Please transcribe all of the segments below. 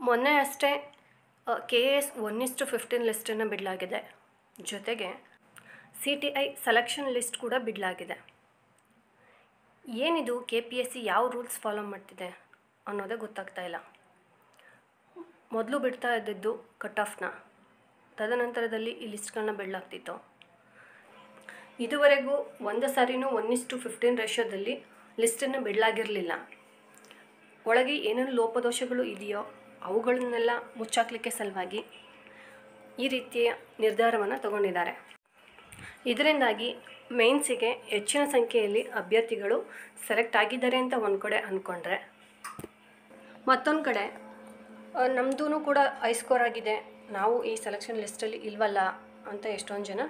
ಮೊನ್ನೆ ಅಷ್ಟೇ KS 1:15 ಲಿಸ್ಟನ್ನು ಬಿಡಲಾಗಿದೆ. ಜೊತೆಗೆ CTI ಸೆಲೆಕ್ಷನ್ ಲಿಸ್ಟ್ ಕೂಡ ಬಿಡಲಾಗಿದೆ. ಏನಿದು KPSC ಯಾವ ರೂಲ್ಸ್ ಫಾಲೋ ಮಾಡ್ತಿದೆ ಅನ್ನೋದೇ ಗೊತ್ತಾಗ್ತಾ ಇಲ್ಲ. ಮೊದಲು ಬಿಡ್ತಾ ಇದ್ದಿದ್ದು ಕಟ್ ಆಫ್ನ, ತದನಂತರದಲ್ಲಿ ಈ ಲಿಸ್ಟ್ಗಳನ್ನ ಬಿಡಲಾಗ್ತಿತ್ತು. ಇದುವರೆಗೂ ಒಂದು ಸಾರಿನೂ 1:15 ರೇಷಿಯೋದಲ್ಲಿ ಲಿಸ್ಟನ್ನು ಬಿಡಲಾಗಿರಲಿಲ್ಲ. ಒಳಗೆ ಏನೇನು ಲೋಪದೋಷಗಳು ಇದೆಯೋ ಅವುಗಳನ್ನೆಲ್ಲ ಮುಚ್ಚಾಕಲಿಕ್ಕೆ ಸಲುವಾಗಿ ಈ ರೀತಿಯ ನಿರ್ಧಾರವನ್ನು ತಗೊಂಡಿದ್ದಾರೆ. ಇದರಿಂದಾಗಿ ಮೇನ್ಸಿಗೆ ಹೆಚ್ಚಿನ ಸಂಖ್ಯೆಯಲ್ಲಿ ಅಭ್ಯರ್ಥಿಗಳು ಸೆಲೆಕ್ಟ್ ಆಗಿದ್ದಾರೆ ಅಂತ ಒಂದು ಕಡೆ ಅಂದ್ಕೊಂಡ್ರೆ, ಮತ್ತೊಂದು ಕಡೆ ನಮ್ಮದೂ ಕೂಡ ಹೈ ಸ್ಕೋರ್ ಆಗಿದೆ, ನಾವು ಈ ಸೆಲೆಕ್ಷನ್ ಲಿಸ್ಟಲ್ಲಿ ಇಲ್ವಲ್ಲ ಅಂತ ಎಷ್ಟೊಂದು ಜನ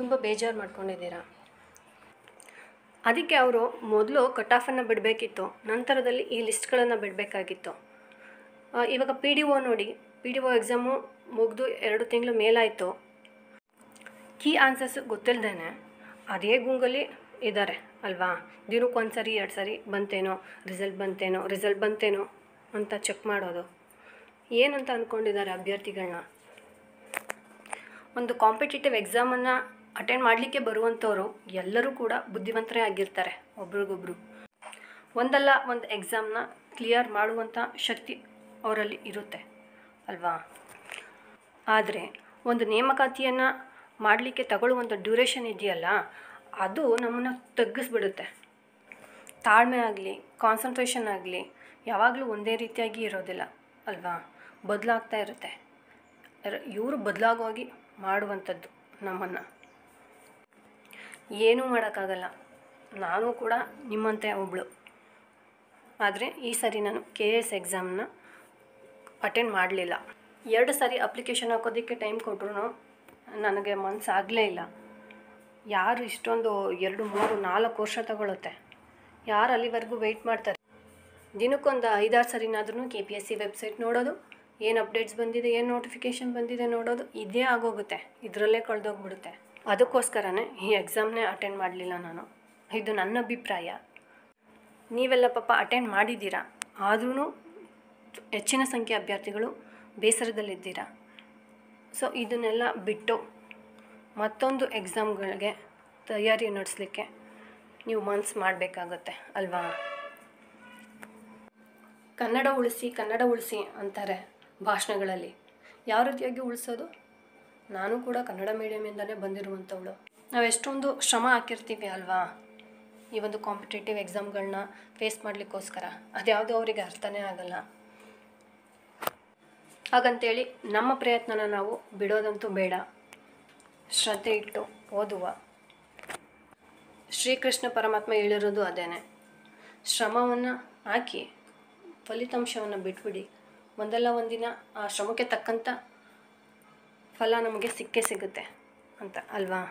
ತುಂಬ ಬೇಜಾರು ಮಾಡ್ಕೊಂಡಿದ್ದೀರಾ. ಅದಕ್ಕೆ ಅವರು ಮೊದಲು ಕಟ್ ಆಫನ್ನು ಬಿಡಬೇಕಿತ್ತು, ನಂತರದಲ್ಲಿ ಈ ಲಿಸ್ಟ್ಗಳನ್ನು ಬಿಡಬೇಕಾಗಿತ್ತು. ಇವಾಗ PDO ನೋಡಿ, PDO ಎಕ್ಸಾಮು ಮುಗಿದು 2 ತಿಂಗಳು ಮೇಲಾಯಿತು. ಕೀ ಆನ್ಸರ್ಸ್ ಗೊತ್ತಿಲ್ಲದೇ ಅದೇ ಗೂಗಲ್ಲಿ ಇದ್ದಾರೆ ಅಲ್ವಾ. ದಿನಕ್ಕೊಂದು ಸರಿ 2 ಸರಿ ಬಂತೇನೋ ರಿಸಲ್ಟ್ ಬಂತೇನೋ ಅಂತ ಚೆಕ್ ಮಾಡೋದು. ಏನಂತ ಅಂದ್ಕೊಂಡಿದ್ದಾರೆ ಅಭ್ಯರ್ಥಿಗಳನ್ನ. ಒಂದು ಕಾಂಪಿಟೇಟಿವ್ ಎಕ್ಸಾಮನ್ನು ಅಟೆಂಡ್ ಮಾಡಲಿಕ್ಕೆ ಬರುವಂಥವ್ರು ಎಲ್ಲರೂ ಕೂಡ ಬುದ್ಧಿವಂತರೇ ಆಗಿರ್ತಾರೆ. ಒಬ್ರಿಗೊಬ್ರು ಒಂದಲ್ಲ ಒಂದು ಎಕ್ಸಾಮ್ನ ಕ್ಲಿಯರ್ ಮಾಡುವಂಥ ಶಕ್ತಿ ಅವರಲ್ಲಿ ಇರುತ್ತೆ ಅಲ್ವಾ. ಆದರೆ ಒಂದು ನೇಮಕಾತಿಯನ್ನು ಮಾಡಲಿಕ್ಕೆ ತಗೊಳ್ಳುವಂಥ ಡ್ಯೂರೇಷನ್ ಇದೆಯಲ್ಲ, ಅದು ನಮ್ಮನ್ನು ತಗ್ಗಿಸ್ಬಿಡುತ್ತೆ. ತಾಳ್ಮೆ ಆಗಲಿ, ಕಾನ್ಸಂಟ್ರೇಷನ್ ಆಗಲಿ ಯಾವಾಗಲೂ ಒಂದೇ ರೀತಿಯಾಗಿ ಇರೋದಿಲ್ಲ ಅಲ್ವಾ, ಬದಲಾಗ್ತಾ ಇರುತ್ತೆ. ಇವರು ಬದಲಾಗೋಗಿ ಮಾಡುವಂಥದ್ದು ನಮ್ಮನ್ನು. ಏನೂ ಮಾಡೋಕ್ಕಾಗಲ್ಲ. ನಾನು ಕೂಡ ನಿಮ್ಮಂತೆ ಒಬ್ಬಳು. ಆದರೆ ಈ ಸರಿ ನಾನು KS ಎಕ್ಸಾಮ್ನ ಅಟೆಂಡ್ ಮಾಡಲಿಲ್ಲ. 2 ಸಾರಿ ಅಪ್ಲಿಕೇಶನ್ ಹಾಕೋದಕ್ಕೆ ಟೈಮ್ ಕೊಟ್ಟರು ನನಗೆ ಮನಸ್ಸಾಗಲೇ ಇಲ್ಲ. ಯಾರು ಇಷ್ಟೊಂದು 2, 3, 4 ವರ್ಷ ತಗೊಳುತ್ತೆ, ಯಾರು ಅಲ್ಲಿವರೆಗೂ ವೆಯ್ಟ್ ಮಾಡ್ತಾರೆ. ದಿನಕ್ಕೊಂದು 5-6 ಸರಿನಾದ್ರೂ KPSC ವೆಬ್ಸೈಟ್ ನೋಡೋದು, ಏನು ಅಪ್ಡೇಟ್ಸ್ ಬಂದಿದೆ, ಏನು ನೋಟಿಫಿಕೇಷನ್ ಬಂದಿದೆ ನೋಡೋದು, ಇದೇ ಆಗೋಗುತ್ತೆ. ಇದರಲ್ಲೇ ಕಳೆದೋಗ್ಬಿಡುತ್ತೆ. ಅದಕ್ಕೋಸ್ಕರನೇ ಈ ಎಕ್ಸಾಮ್ನೇ ಅಟೆಂಡ್ ಮಾಡಲಿಲ್ಲ ನಾನು. ಇದು ನನ್ನ ಅಭಿಪ್ರಾಯ. ನೀವೆಲ್ಲ ಪಾಪ ಅಟೆಂಡ್ ಮಾಡಿದ್ದೀರಾ, ಆದ್ರೂ ಹೆಚ್ಚಿನ ಸಂಖ್ಯೆ ಅಭ್ಯರ್ಥಿಗಳು ಬೇಸರದಲ್ಲಿದ್ದೀರಾ. ಸೊ ಇದನ್ನೆಲ್ಲ ಬಿಟ್ಟು ಮತ್ತೊಂದು ಎಕ್ಸಾಮ್ಗಳಿಗೆ ತಯಾರಿ ನಡೆಸಲಿಕ್ಕೆ ನೀವು ಮನಸ್ಸು ಮಾಡಬೇಕಾಗತ್ತೆ ಅಲ್ವಾ. ಕನ್ನಡ ಉಳಿಸಿ ಅಂತಾರೆ ಭಾಷಣಗಳಲ್ಲಿ. ಯಾವ ರೀತಿಯಾಗಿ ಉಳಿಸೋದು? ನಾನು ಕೂಡ ಕನ್ನಡ ಮೀಡಿಯಮಿಂದಲೇ ಬಂದಿರುವಂಥವಳು. ನಾವು ಎಷ್ಟೊಂದು ಶ್ರಮ ಹಾಕಿರ್ತೀವಿ ಅಲ್ವಾ ಈ ಒಂದು ಕಾಂಪಿಟೇಟಿವ್ ಎಕ್ಸಾಮ್ಗಳನ್ನ ಫೇಸ್ ಮಾಡಲಿಕ್ಕೋಸ್ಕರ. ಅದ್ಯಾವುದೂ ಅವರಿಗೆ ಅರ್ಥನೇ ಆಗಲ್ಲ. ಹಾಗಂತೇಳಿ ನಮ್ಮ ಪ್ರಯತ್ನನ ನಾವು ಬಿಡೋದಂತೂ ಬೇಡ. ಶ್ರದ್ಧೆ ಇಟ್ಟು ಓದುವ. ಶ್ರೀಕೃಷ್ಣ ಪರಮಾತ್ಮ ಹೇಳಿರೋದು ಅದೇನೆ. ಶ್ರಮವನ್ನು ಹಾಕಿ ಫಲಿತಾಂಶವನ್ನು ಬಿಟ್ಬಿಡಿ, ಒಂದಲ್ಲ ಒಂದಿನ ಆ ಶ್ರಮಕ್ಕೆ ತಕ್ಕಂಥ ಫಲ ನಮಗೆ ಸಿಕ್ಕೇ ಸಿಗುತ್ತೆ ಅಂತ ಅಲ್ವಾ.